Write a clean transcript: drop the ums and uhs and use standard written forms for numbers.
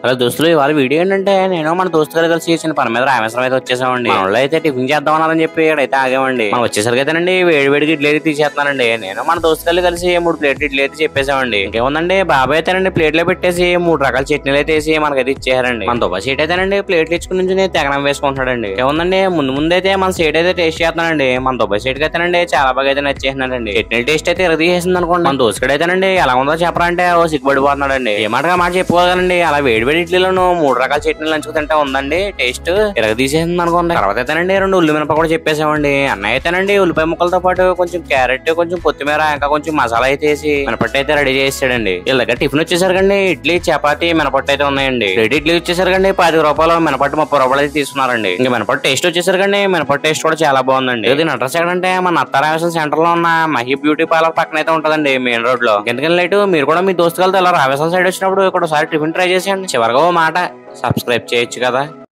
అలా దోస్తులు ఇవాళ వీడియో ఏంటంటే నేను మన దోస్తు గారు కలిసి చిన్న పని మీద రామేశ్వరం అయితే వచ్చేసామండి. మనలో అయితే టిఫిన్ చేద్దామని చెప్పి అయితే ఆగామండి. మనం వచ్చేసరికి అయితేనండి వేడివేడికి ఇడ్లీ అయితే తీసేస్తున్నానండి. నేను మన దోస్తు గారు కలిసి 3 ప్లేట్లు ఇడ్లీ అయితే చెప్పేసామండి. ఇంకేముందండి బాబాయ్ అయితేనండి ప్లేట్లో పెట్టేసి 3 రకాల చట్నీలు అయితే వేసి మనకైతే ఇచ్చేసారండి. మన దుబ్బా సీట్ అయితేనండి ప్లేట్లు ఇచ్చుకుని నుంచి తెగనం వేసుకుంటున్నాడండి. ఏముందండి ముందైతే మన సీట్ అయితే టేస్ట్ చేస్తున్నానండి. మన దుబ్బా సీట్ కి అయితేనండి చాలా బాగా అయితే నచ్చేసినాడండి. చట్నీ టేస్ట్ అయితే తీసేసింది అనుకోండి. మన దోస్తుడు అయితేనండి ఎలా ఉందో చెప్పరా అంటే సిగ్గుపడిపోతున్నాడండి. ఏ మాటగా మాట చెప్పుకోగలండి. అలా వేడి ఇడ్లీలను 3 రకాల చట్నీలు నంచుకుంటే ఉందండి టేస్ట్ తీసేసింది అనుకోండి. తర్వాత అయితేనండి 2 ఉల్లి మిరప కూడా చెప్పేసామండి. అన్నయ్య అయితేనండి ఉల్లిపాయ ముక్కలతో పాటు కొంచెం క్యారెట్, కొంచెం కొత్తిమీర, ఇంకా కొంచెం మసాలా అయితే వేసి మినపట్టు అయితే రెడీ చేసాడండి. వీళ్ళ దగ్గర టిఫిన్ వచ్చేసరికండి ఇడ్లీ, చపాతీ, మినపట్టు అయితే ఉన్నాయండి. రెడీ ఇడ్లీ వచ్చేసరికండి 10 రూపాయలు, మినపట్టు 30 రూపాయలు అయితే తీసుకున్నారండి. ఇంకా మినపట్టు టేస్ట్ వచ్చేసరికండి మినపట్టు టేస్ట్ కూడా చాలా బాగుందండి. దీని అడ్రస్ ఎక్కడంటే మన అత్తారామేశ్వరం సెంటర్ లో ఉన్న మహీ బ్యూటీ పార్లర్ పక్కన అయితే ఉంటదండి మెయిన్ రోడ్ లో. ఎందుకని లేటు మీరు కూడా మీ దోస్తులతో ఇలా రామేశ్వరం సైడ్ వచ్చినప్పుడు ఇక్కడ ఒకసారి టిఫిన్ ట్రై చేసేయండి. చివరిగా ఓ మాట సబ్స్క్రైబ్ చేయొచ్చు కదా.